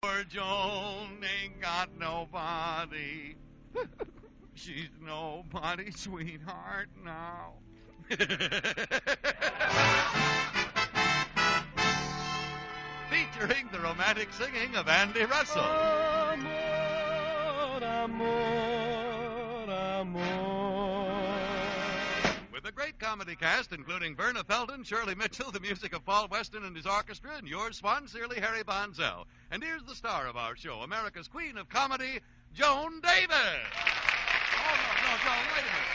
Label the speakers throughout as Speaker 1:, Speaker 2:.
Speaker 1: Poor Joan ain't got nobody. She's nobody's sweetheart now. Featuring the romantic singing of Andy Russell.
Speaker 2: Amor, amor, amor.
Speaker 1: With a great comedy cast including Verna Felton, Shirley Mitchell, the music of Paul Weston and his orchestra, and yours, Swan, sincerely, Harry Bonzell. And here's the star of our show, America's queen of comedy, Joan Davis. Oh, no, Joan, wait a minute.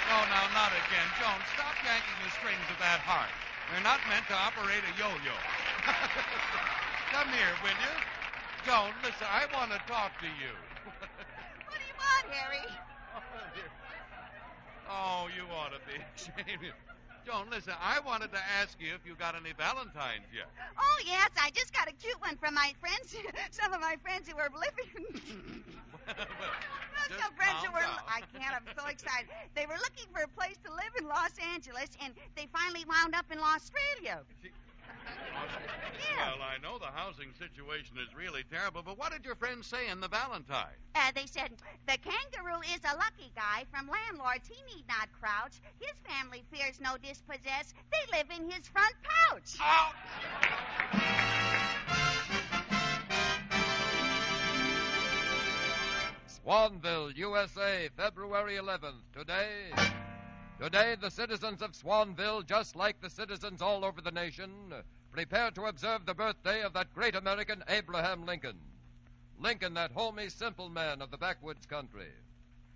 Speaker 1: No, not again. Joan, stop yanking the strings of that harp. They're not meant to operate a yo-yo. Come here, will you? Joan, listen, I want to talk to you.
Speaker 3: What do you want, Harry?
Speaker 1: Oh, you ought to be ashamed. Joan, listen, I wanted to ask you if you got any Valentines yet.
Speaker 3: Oh, yes, I just got a cute one from my friends. Some of my friends who were living... Some friends who were... I can't, I'm so excited. They were looking for a place to live in Los Angeles, and they finally wound up in Australia.
Speaker 1: Well, I know the housing situation is really terrible, but what did your friends say in the Valentine?
Speaker 3: They said, the kangaroo is a lucky guy. From landlords, he need not crouch. His family fears no dispossess. They live in his front pouch.
Speaker 1: Oh!
Speaker 4: Swanville, USA, February 11th. Today, the citizens of Swanville, just like the citizens all over the nation, prepare to observe the birthday of that great American, Abraham Lincoln. Lincoln, that homey, simple man of the backwoods country.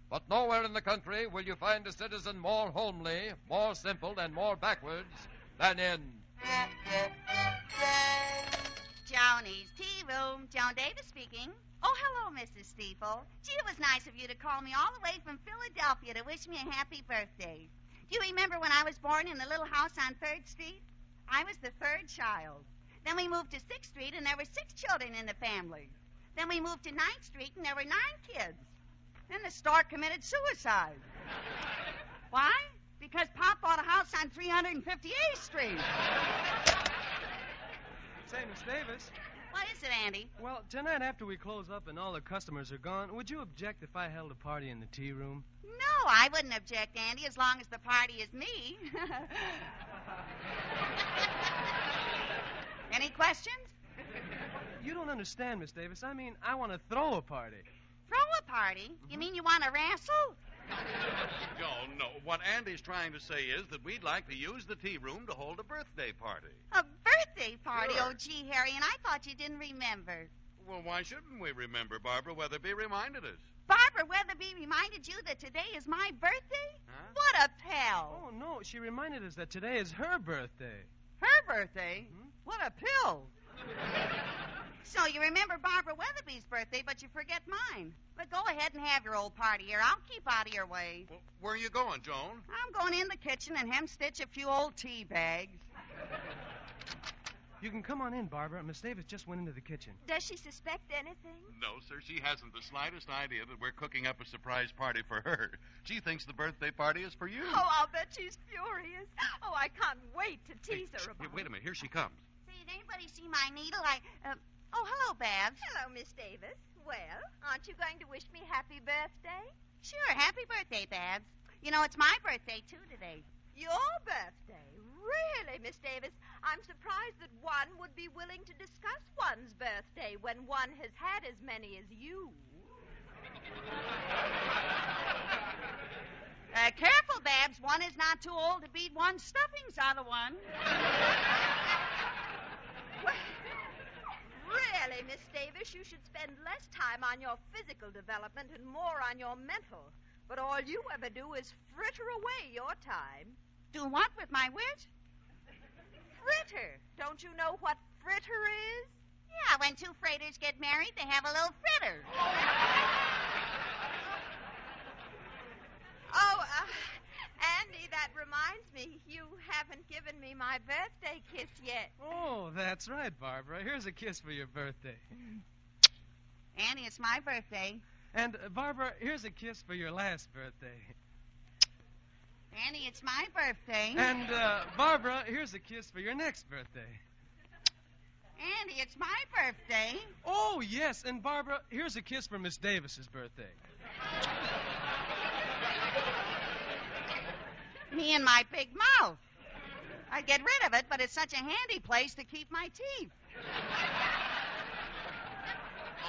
Speaker 4: But nowhere in the country will you find a citizen more homely, more simple, and more backwards than in...
Speaker 3: Johnny's Tea Room. Joan Davis speaking. Oh, hello, Mrs. Steeple. Gee, it was nice of you to call me all the way from Philadelphia to wish me a happy birthday. Do you remember when I was born in the little house on 3rd Street? I was the 3rd child. Then we moved to 6th Street, and there were 6 children in the family. Then we moved to 9th Street, and there were 9 kids. Then the stork committed suicide. Why? Because Pop bought a house on 358th Street.
Speaker 2: Say, Miss Davis.
Speaker 3: What is it, Andy?
Speaker 2: Well, tonight after we close up and all the customers are gone, would you object if I held a party in the tea room?
Speaker 3: No, I wouldn't object, Andy, as long as the party is me. Any questions?
Speaker 2: You don't understand, Miss Davis. I mean, I want to throw a party.
Speaker 3: Throw a party? You mean you want to wrestle?
Speaker 1: No. What Andy's trying to say is that we'd like to use the tea room to hold a birthday party.
Speaker 3: A birthday party?
Speaker 1: Sure.
Speaker 3: Oh, gee, Harry, and I thought you didn't remember.
Speaker 1: Well, why shouldn't we remember? Barbara Weatherby reminded us.
Speaker 3: Barbara Weatherby reminded you that today is my birthday?
Speaker 1: Huh?
Speaker 3: What a pal.
Speaker 2: Oh, no, she reminded us that today is her birthday.
Speaker 3: Her birthday? What a pill. So you remember Barbara Weatherby's birthday, but you forget mine. But go ahead and have your old party here. I'll keep out of your way.
Speaker 1: Well, where are you going, Joan?
Speaker 3: I'm going in the kitchen and hem-stitch a few old tea bags.
Speaker 2: You can come on in, Barbara. Miss Davis just went into the kitchen.
Speaker 5: Does she suspect anything?
Speaker 1: No, sir. She hasn't the slightest idea that we're cooking up a surprise party for her. She thinks the birthday party is for you.
Speaker 5: Oh, I'll bet she's furious. Oh, I can't wait to tease her about
Speaker 1: Wait a minute. Here she comes.
Speaker 3: See, did anybody see my needle? Oh, hello, Babs.
Speaker 5: Hello, Miss Davis. Well, aren't you going to wish me happy birthday?
Speaker 3: Sure, happy birthday, Babs. You know, it's my birthday, too, today.
Speaker 5: Your birthday? Really, Miss Davis? I'm surprised that one would be willing to discuss one's birthday when one has had as many as you.
Speaker 3: Careful, Babs. One is not too old to beat one's stuffings out of one.
Speaker 5: Well, really, Miss Davis, you should spend less time on your physical development and more on your mental. But all you ever do is fritter away your time.
Speaker 3: Do what with my wit?
Speaker 5: Fritter. Don't you know what fritter is?
Speaker 3: Yeah, when two freighters get married, they have a little fritter.
Speaker 5: Oh, Andy, that reminds me, you haven't given me my birthday kiss yet.
Speaker 2: Oh, that's right, Barbara. Here's a kiss for your birthday.
Speaker 3: Andy, it's my birthday.
Speaker 2: And, Barbara, here's a kiss for your last birthday.
Speaker 3: Andy, it's my birthday.
Speaker 2: And, Barbara, here's a kiss for your next birthday.
Speaker 3: Andy, it's my birthday.
Speaker 2: Oh, yes. And, Barbara, here's a kiss for Miss Davis's birthday.
Speaker 3: Me and my big mouth. I'd get rid of it, but it's such a handy place to keep my teeth.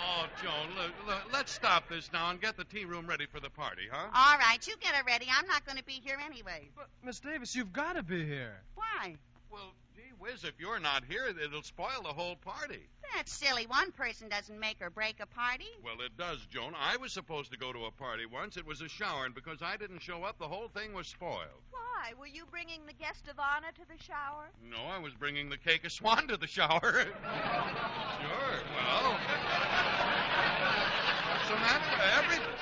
Speaker 1: Oh, Joan, look, let's stop this now and get the tea room ready for the party, huh?
Speaker 3: All right, you get it ready. I'm not going to be here anyway.
Speaker 2: But, Miss Davis, you've got to be here.
Speaker 3: Why?
Speaker 1: Well, gee whiz, if you're not here, it'll spoil the whole party.
Speaker 3: That's silly. One person doesn't make or break a party.
Speaker 1: Well, it does, Joan. I was supposed to go to a party once. It was a shower, and because I didn't show up, the whole thing was spoiled.
Speaker 5: Why? Were you bringing the guest of honor to the shower?
Speaker 1: No, I was bringing the cake of Swan to the shower. Sure, well... What's the matter? Everything.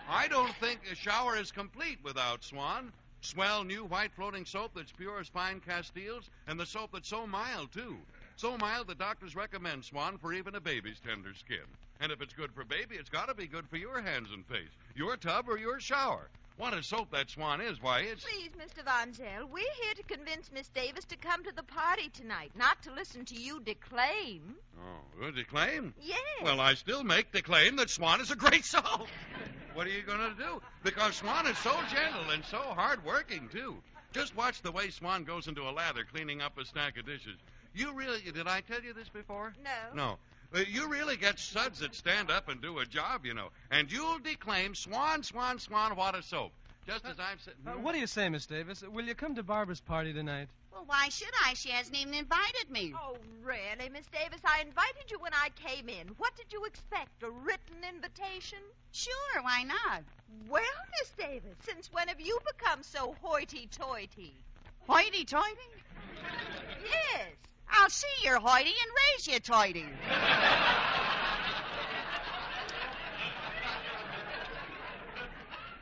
Speaker 1: I don't think a shower is complete without Swan. Swell new white floating soap that's pure as fine Castiles, and the soap that's so mild, too. So mild the doctors recommend Swan for even a baby's tender skin. And if it's good for baby, it's got to be good for your hands and face, your tub or your shower. What a soap that Swan is, why, it's...
Speaker 5: Please, Mr. Von Zell, we're here to convince Miss Davis to come to the party tonight, not to listen to you declaim.
Speaker 1: Oh, declaim?
Speaker 5: Yes.
Speaker 1: Well, I still make the claim that Swan is a great soap. What are you going to do? Because Swan is so gentle and so hard-working, too. Just watch the way Swan goes into a lather cleaning up a stack of dishes. You really... Did I tell you this before?
Speaker 5: No.
Speaker 1: No. You really get suds that stand up and do a job, you know. And you'll declaim, Swan, Swan, Swan, what a soap. Just as I've said...
Speaker 2: What do you say, Miss Davis? Will you come to Barbara's party tonight?
Speaker 3: Well, why should I? She hasn't even invited me.
Speaker 5: Oh, really, Miss Davis? I invited you when I came in. What did you expect? A written invitation?
Speaker 3: Sure, why not?
Speaker 5: Well, Miss Davis, since when have you become so hoity-toity?
Speaker 3: Hoity-toity?
Speaker 5: Yes.
Speaker 3: I'll see your hoity and raise you toity.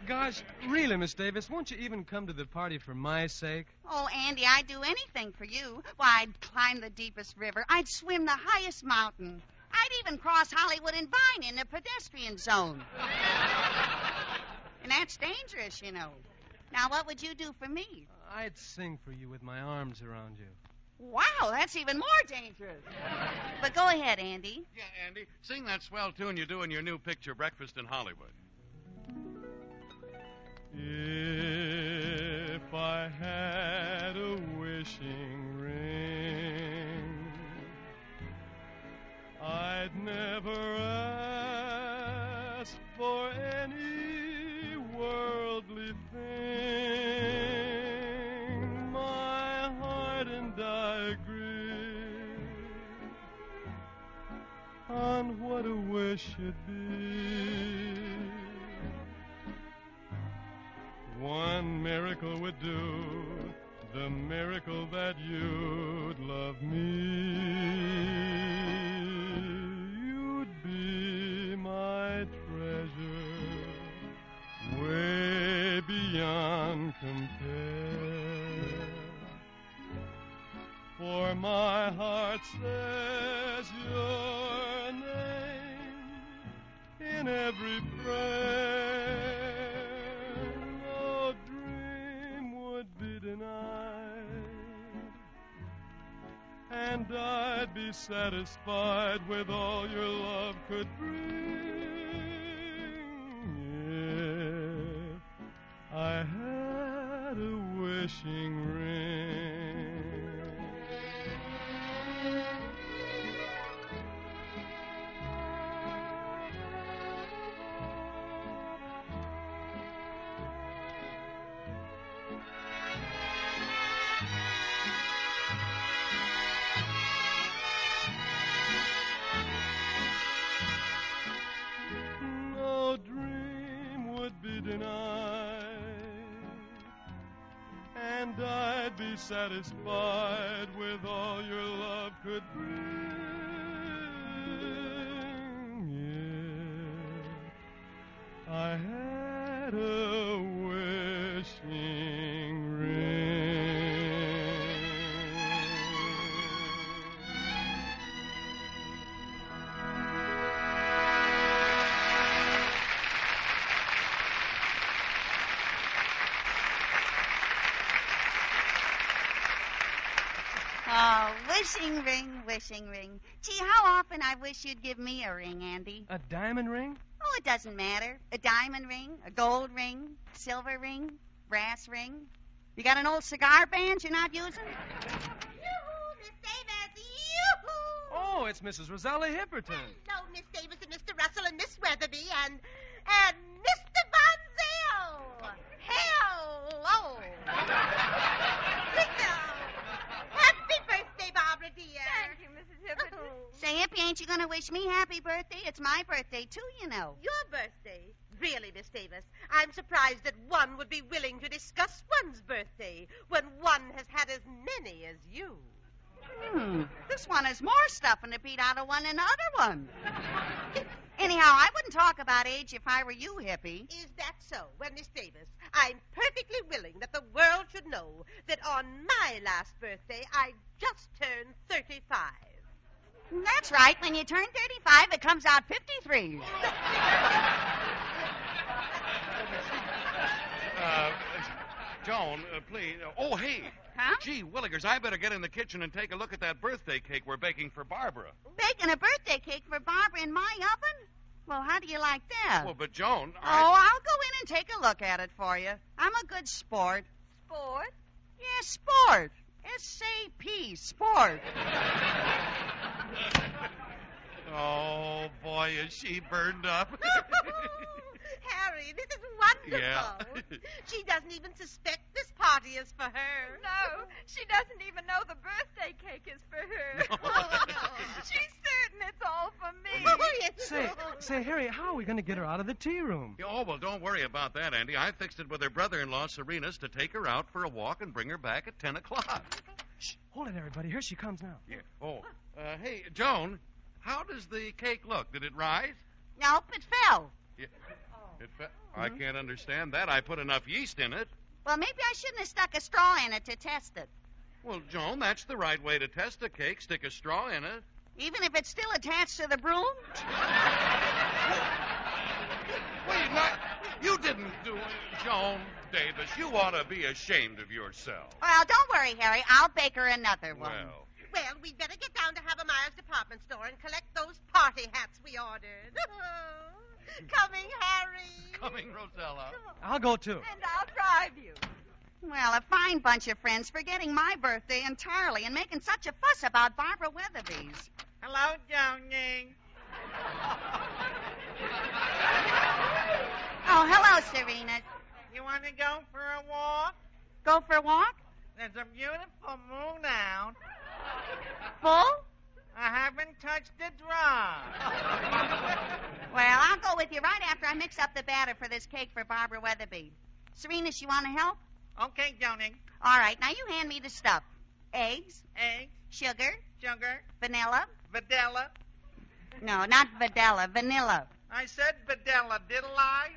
Speaker 2: Gosh, really, Miss Davis, won't you even come to the party for my sake?
Speaker 3: Oh, Andy, I'd do anything for you. Why, I'd climb the deepest river. I'd swim the highest mountain. I'd even cross Hollywood and Vine in the pedestrian zone. And that's dangerous, you know. Now, what would you do for me?
Speaker 2: I'd sing for you with my arms around you.
Speaker 3: Wow, that's even more dangerous. But go ahead, Andy.
Speaker 1: Yeah, Andy, sing that swell tune you do in your new picture, Breakfast in Hollywood.
Speaker 6: If I had a wishing ring, I'd never ask for any worldly thing. My heart and I agree on what a wish should be. One miracle would do, the miracle that you'd love me. You'd be my treasure, way beyond compare. For my heart says your name in every prayer. And I'd be satisfied with all your love could bring if I had a wishing ring. And I'd be satisfied with all your love could bring if I had a wishing ring.
Speaker 3: Wishing ring, wishing ring. Gee, how often I wish you'd give me a ring, Andy.
Speaker 2: A diamond ring?
Speaker 3: Oh, it doesn't matter. A diamond ring, a gold ring, silver ring, brass ring. You got an old cigar band you're not using?
Speaker 7: Yoo-hoo, Miss Davis! Yoo-hoo!
Speaker 2: Oh, it's Mrs. Rosella Hipperton.
Speaker 7: Hello, Miss Davis and Mr. Russell and Miss Weatherby and Mr. Bonzel! Hello! Happy birthday, Barbara, dear.
Speaker 5: Thank you, Mrs. Hipperton.
Speaker 3: Say, Hippie, ain't you going to wish me happy birthday? It's my birthday, too, you know.
Speaker 7: Your birthday? Really, Miss Davis, I'm surprised that one would be willing to discuss one's birthday when one has had as many as you.
Speaker 3: This one has more stuffing to beat out of one than the other one. Anyhow, I wouldn't talk about age if I were you, Hippie.
Speaker 7: Is that so? Well, Miss Davis, I'm perfectly willing that the world should know that on my last birthday, I just turned 35.
Speaker 3: That's right. When you turn 35, it comes out 53.
Speaker 1: Joan, please. Oh, hey.
Speaker 3: Huh?
Speaker 1: Gee, Willigers, I better get in the kitchen and take a look at that birthday cake we're baking for Barbara.
Speaker 3: Baking a birthday cake for Barbara in my oven? Well, how do you like that?
Speaker 1: Well, but Joan,
Speaker 3: Oh, I'll go in and take a look at it for you. I'm a good sport.
Speaker 5: Sport?
Speaker 3: Yeah, sport. S-A-P, sport.
Speaker 1: Oh, boy, is she burned up.
Speaker 7: Harry, this is wonderful.
Speaker 1: Yeah.
Speaker 7: She doesn't even suspect this party is for her.
Speaker 5: No, she doesn't even know the birthday cake is for her. She's certain it's all for me.
Speaker 2: Say, Harry, how are we going to get her out of the tea room?
Speaker 1: Oh, well, don't worry about that, Andy. I fixed it with her brother-in-law, Serena's, to take her out for a walk and bring her back at 10 o'clock.
Speaker 2: Shh, hold it, everybody. Here she comes now.
Speaker 1: Yeah. Oh, hey, Joan, how does the cake look? Did it rise?
Speaker 3: Nope, it fell.
Speaker 1: Yeah. I can't understand that. I put enough yeast in it.
Speaker 3: Well, maybe I shouldn't have stuck a straw in it to test it.
Speaker 1: Well, Joan, that's the right way to test a cake. Stick a straw in it.
Speaker 3: Even if it's still attached to the broom?
Speaker 1: Wait, you didn't do it, Joan Davis. You ought to be ashamed of yourself.
Speaker 3: Well, don't worry, Harry. I'll bake her another one.
Speaker 7: Well, we'd better get down to Habermeyer's department store and collect those party hats we ordered. Coming, Harry.
Speaker 1: Coming, Rosella.
Speaker 2: I'll go, too.
Speaker 5: And I'll drive you.
Speaker 3: Well, a fine bunch of friends forgetting my birthday entirely and making such a fuss about Barbara Weatherby's.
Speaker 8: Hello, Joanie.
Speaker 3: Oh, hello, Serena.
Speaker 8: You want to go for a walk?
Speaker 3: Go for a walk?
Speaker 8: There's a beautiful moon out.
Speaker 3: Full?
Speaker 8: I haven't touched a drop.
Speaker 3: Well, I'll go with you right after I mix up the batter for this cake for Barbara Weatherby. Serena, you want to help?
Speaker 8: Okay, Joanie.
Speaker 3: All right, now you hand me the stuff. Eggs,
Speaker 8: Eggs,
Speaker 3: sugar,
Speaker 8: sugar,
Speaker 3: vanilla.
Speaker 8: Vidella.
Speaker 3: No, not vanilla, vanilla.
Speaker 8: I said Vidella, didn't I?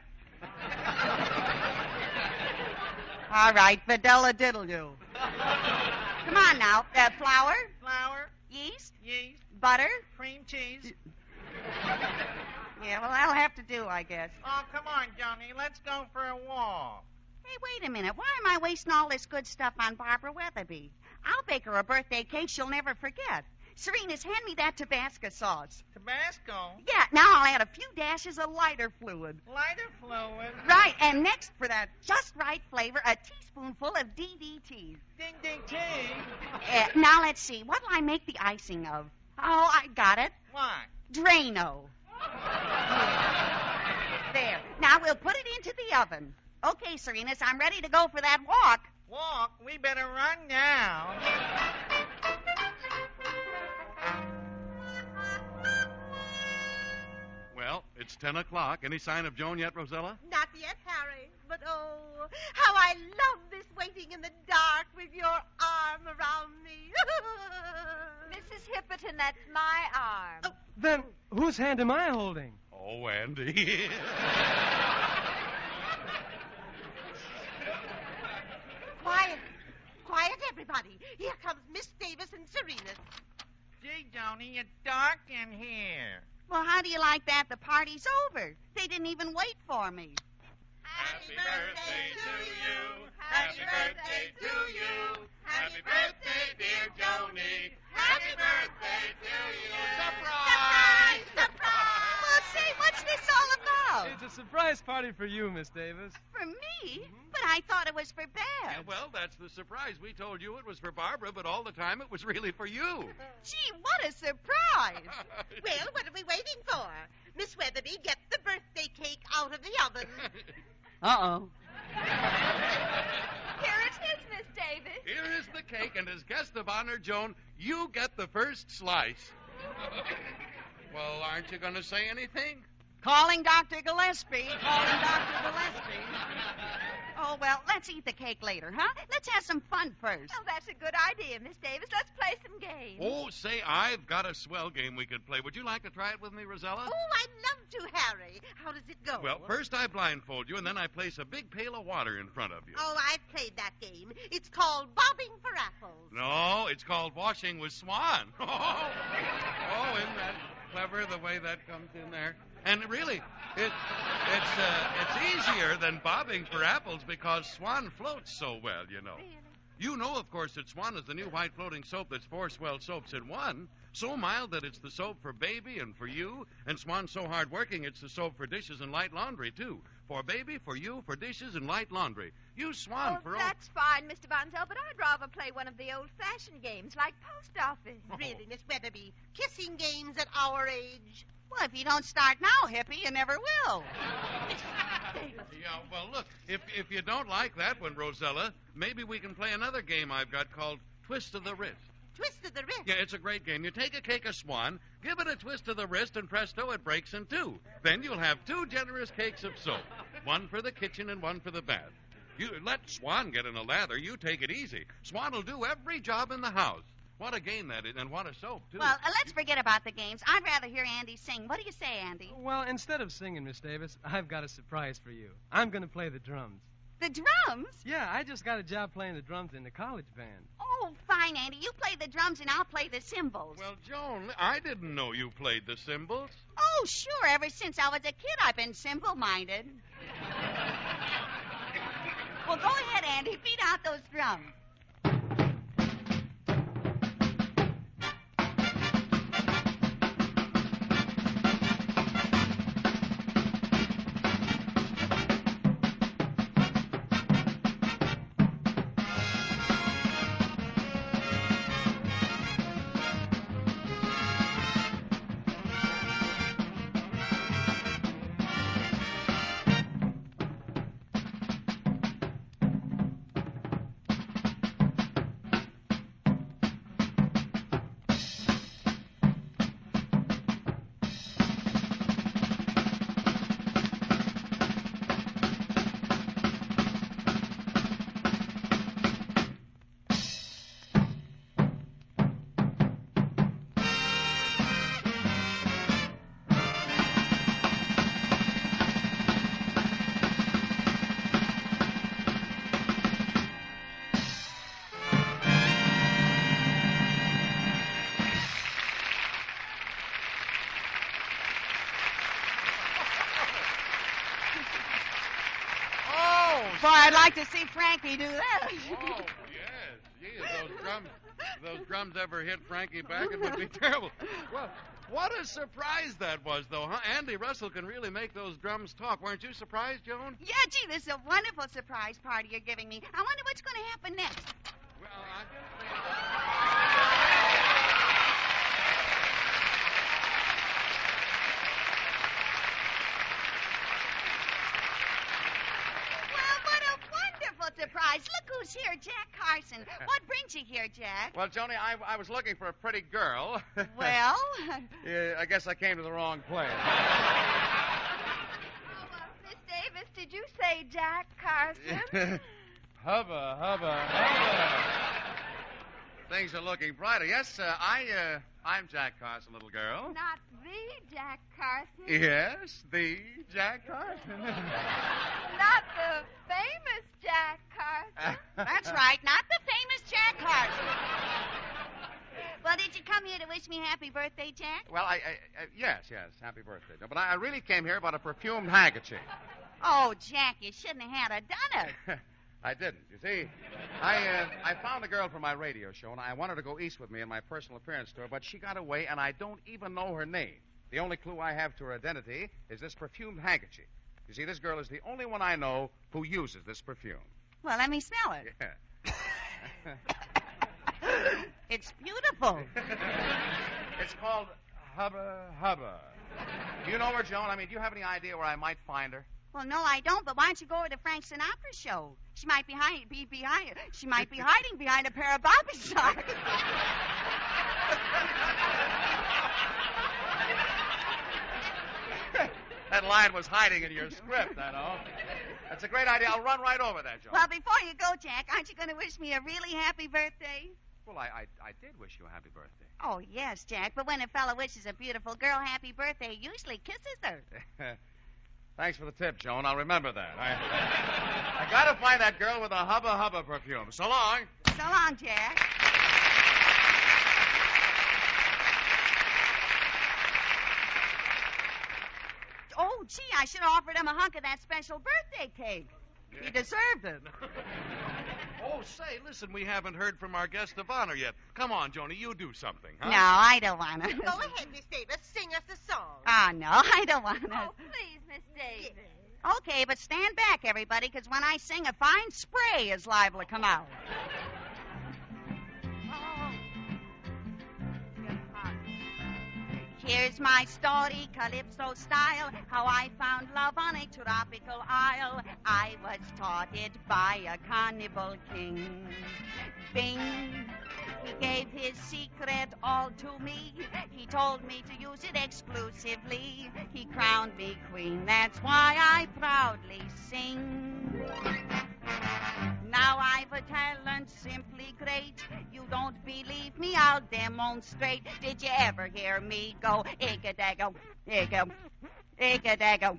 Speaker 3: All right, Vidella diddle you. Come on now. Flour,
Speaker 8: Flour,
Speaker 3: yeast,
Speaker 8: yeast,
Speaker 3: butter.
Speaker 8: cream cheese.
Speaker 3: Yeah, well, that'll have to do, I guess.
Speaker 8: Oh, come on, Joanie. Let's go for a walk.
Speaker 3: Hey, wait a minute. Why am I wasting all this good stuff on Barbara Weatherby? I'll bake her a birthday cake she'll never forget. Serena's, hand me that Tabasco sauce.
Speaker 8: Tabasco.
Speaker 3: Yeah, now I'll add a few dashes of lighter fluid.
Speaker 8: Lighter fluid.
Speaker 3: Right, and next, for that just right flavor, a teaspoonful of DDT.
Speaker 8: Ding, ding, tea.
Speaker 3: Now, let's see. What'll I make the icing of? Oh, I got it.
Speaker 8: What?
Speaker 3: Drano. There. Now we'll put it into the oven. Okay, Serenas, I'm ready to go for that walk.
Speaker 8: Walk? We better run now.
Speaker 1: Well, it's 10 o'clock. Any sign of Joan yet, Rosella?
Speaker 7: Not yet, Harry. But, oh, how I love this waiting in the dark with your arm around me.
Speaker 5: Mrs. Hipperton, that's my arm.
Speaker 7: Oh.
Speaker 2: Then whose hand am I holding?
Speaker 1: Oh, Andy.
Speaker 7: Quiet. Quiet, everybody. Here comes Miss Davis and Serena.
Speaker 8: Gee, Joanie, it's dark in here.
Speaker 3: Well, how do you like that? The party's over. They didn't even wait for me.
Speaker 1: Happy
Speaker 8: Happy birthday to you. Happy birthday to you. Happy birthday, dear Joni. Happy birthday to you. Surprise! Surprise!
Speaker 3: Well, say, what's this all about?
Speaker 2: It's a surprise party for you, Miss Davis.
Speaker 3: For me? But I thought it was for Babs.
Speaker 1: Yeah, well, that's the surprise. We told you it was for Barbara, but all the time it was really for you.
Speaker 3: Gee, what a surprise.
Speaker 7: Well, what are we waiting for? Miss Weatherby, get the birthday cake out of the oven.
Speaker 3: Uh-oh.
Speaker 5: Here it is, Miss Davis.
Speaker 1: Here is the cake, and as guest of honor, Joan, you get the first slice. Well, aren't you going to say anything?
Speaker 3: Calling Dr. Gillespie. Calling Dr. Gillespie. Oh, well, let's eat the cake later, huh? Let's have some fun first.
Speaker 5: Oh, that's a good idea, Miss Davis. Let's play some games.
Speaker 1: Oh, say, I've got a swell game we could play. Would you like to try it with me, Rosella?
Speaker 7: Oh, I'd love to, Harry. How does it go?
Speaker 1: Well, first I blindfold you, and then I place a big pail of water in front of you.
Speaker 7: Oh, I've played that game. It's called Bobbing for Apples.
Speaker 1: No, it's called washing with Swan. Oh, isn't that clever, the way that comes in there? And really, it's easier than bobbing for apples because Swan floats so well, you know.
Speaker 5: Really?
Speaker 1: You know, of course, that Swan is the new white floating soap that's 4 swell soaps in one. So mild that it's the soap for baby and for you. And Swan's so hard-working, it's the soap for dishes and light laundry, too. For baby, for you, for dishes, and light laundry. Use Swan
Speaker 5: Oh,
Speaker 1: for all...
Speaker 5: that's fine, Mr. Bonzel, but I'd rather play one of the old-fashioned games like post office.
Speaker 7: Really, Miss Weatherby, kissing games at our age.
Speaker 3: Well, if you don't start now, hippie, you never will.
Speaker 1: Yeah, well, look, if you don't like that one, Rosella, maybe we can play another game I've got called Twist of the Wrist.
Speaker 7: Twist of the wrist.
Speaker 1: Yeah, it's a great game. You take a cake of Swan, give it a twist of the wrist, and presto, it breaks in two. Then you'll have 2 generous cakes of soap, one for the kitchen and one for the bath. You let Swan get in a lather. You take it easy. Swan will do every job in the house. What a game that is, and what a soap, too.
Speaker 3: Well, let's forget about the games. I'd rather hear Andy sing. What do you say, Andy?
Speaker 2: Well, instead of singing, Miss Davis, I've got a surprise for you. I'm going to play the drums.
Speaker 3: The drums?
Speaker 2: Yeah, I just got a job playing the drums in the college band.
Speaker 3: Oh, fine, Andy. You play the drums and I'll play the cymbals.
Speaker 1: Well, Joan, I didn't know you played the cymbals.
Speaker 3: Oh, sure. Ever since I was a kid, I've been simple-minded. Well, go ahead, Andy. Beat out those drums. Boy, I'd like to see Frankie do that.
Speaker 1: Oh, yes. Gee, if those drums ever hit Frankie back, it would be terrible. Well, what a surprise that was, though, huh? Andy Russell can really make those drums talk. Weren't you surprised, Joan?
Speaker 3: Yeah, gee, this is a wonderful surprise party you're giving me. I wonder what's going to happen next.
Speaker 1: Well, I guess...
Speaker 3: Surprise. Look who's here, Jack Carson. What brings you here, Jack?
Speaker 9: Well, Joni, I was looking for a pretty girl.
Speaker 3: Well?
Speaker 9: I guess I came to the wrong place.
Speaker 5: Miss Davis, did you say Jack Carson?
Speaker 9: Hubba, hubba. Things are looking brighter. Yes, I'm Jack Carson, little girl.
Speaker 5: Not the Jack Carson.
Speaker 9: Yes, the Jack Carson.
Speaker 5: Not the famous Jack Carson.
Speaker 3: That's right, not the famous Jack Carson. Well, did you come here to wish me happy birthday, Jack?
Speaker 9: Well, yes, happy birthday. But I really came here about a perfumed handkerchief.
Speaker 3: Oh, Jack, you shouldn't have had done it.
Speaker 9: I didn't. You see, I found a girl for my radio show, and I wanted to go east with me in my personal appearance tour, but she got away, and I don't even know her name. The only clue I have to her identity is this perfumed handkerchief. You see, this girl is the only one I know who uses this perfume.
Speaker 3: Well, let me smell it.
Speaker 9: Yeah.
Speaker 3: It's beautiful.
Speaker 9: It's called Hubba Hubba. Do you know her, Joan? I mean, do you have any idea where I might find her?
Speaker 3: Well, no, I don't, but why don't you go over to Frank Sinatra's show? She might be hiding behind a pair of bobby socks.
Speaker 9: That line was hiding in your script, I know. That's a great idea. I'll run right over that, Joan.
Speaker 3: Well, before you go, Jack, aren't you going to wish me a really happy birthday?
Speaker 9: Well, I did wish you a happy birthday.
Speaker 3: Oh, yes, Jack, but when a fella wishes a beautiful girl happy birthday, he usually kisses her.
Speaker 9: Thanks for the tip, Joan. I'll remember that. I got to find that girl with a Hubba Hubba perfume. So long.
Speaker 3: So long, Jack. Oh, gee, I should have offered him a hunk of that special birthday cake. Yeah. He deserved it.
Speaker 1: Oh, say, listen, we haven't heard from our guest of honor yet. Come on, Joni, you do something, huh?
Speaker 3: No, I don't want to.
Speaker 7: Go ahead, Miss Davis. Sing us a song.
Speaker 3: Oh, no, I don't want to.
Speaker 5: Oh, please, Miss Davis.
Speaker 3: Okay, but stand back, everybody, because when I sing, a fine spray is liable to come out. Here's my story, Calypso style, how I found love on a tropical isle. I was taught it by a cannibal king. Bing, he gave his secret all to me. He told me to use it exclusively. He crowned me queen, that's why I proudly sing. Now I've a talent simply great. You don't believe me, I'll demonstrate. Did you ever hear me go, Igga-daggo, igga, igga-daggo?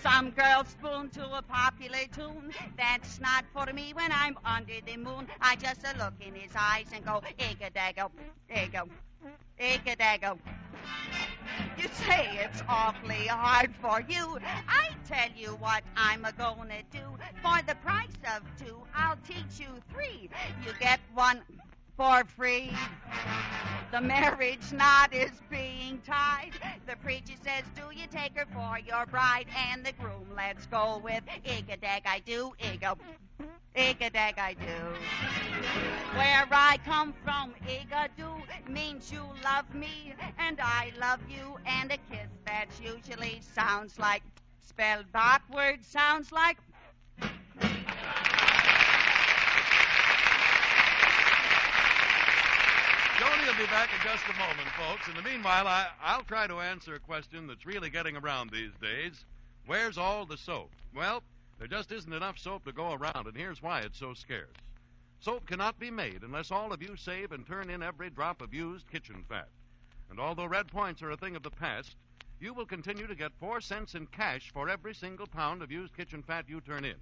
Speaker 3: Some girls spoon to a popular tune. That's not for me when I'm under the moon. I just look in his eyes and go, Igga-daggo, igga, igga-daggo. You say it's awfully hard for you. I tell you what I'm a-gonna do. For the price of 2, I'll teach you 3. You get 1 for free. The marriage knot is being tied. The preacher says, do you take her for your bride? And the groom, let's go with Igga-dag I do, Igga, Igga-dag I do. Where I come from, Igga-do means you love me and I love you. And a kiss that usually sounds like, spelled backwards, sounds like.
Speaker 1: Joni will be back in just a moment, folks. In the meanwhile, I'll try to answer a question that's really getting around these days. Where's all the soap? Well, there just isn't enough soap to go around, and here's why it's so scarce. Soap cannot be made unless all of you save and turn in every drop of used kitchen fat. And although red points are a thing of the past, you will continue to get 4 cents in cash for every single pound of used kitchen fat you turn in.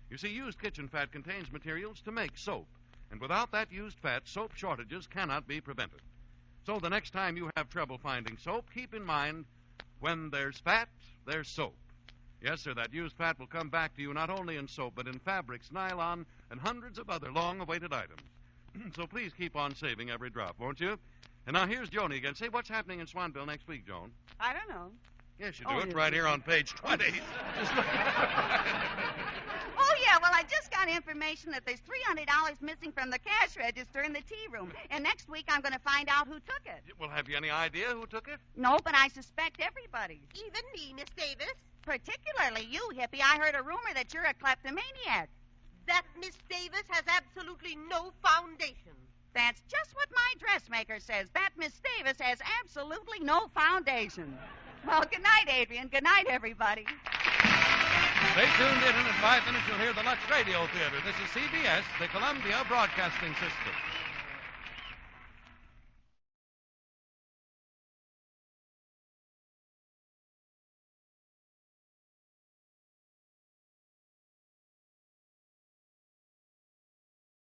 Speaker 1: You see, used kitchen fat contains materials to make soap. And without that used fat, soap shortages cannot be prevented. So the next time you have trouble finding soap, keep in mind, when there's fat, there's soap. Yes, sir, that used fat will come back to you not only in soap, but in fabrics, nylon, and hundreds of other long-awaited items. So please keep on saving every drop, won't you? And now here's Joni again. Say, what's happening in Swanville next week, Joan?
Speaker 3: I don't know.
Speaker 1: Yes, you do. It's right here on page 20.
Speaker 3: Oh, yeah, well, I just got information that there's $300 missing from the cash register in the tea room. And next week I'm going to find out who took it.
Speaker 1: Well, have you any idea who took it?
Speaker 3: No, but I suspect everybody.
Speaker 7: Even me, Miss Davis.
Speaker 3: Particularly you, hippie. I heard a rumor that you're a kleptomaniac.
Speaker 7: That Miss Davis has absolutely no foundation.
Speaker 3: That's just what my dressmaker says. That Miss Davis has absolutely no foundation. Well, good night, Adrian. Good night, everybody.
Speaker 1: Stay tuned in, and in 5 minutes you'll hear the Lux Radio Theater. This is CBS, the Columbia Broadcasting System.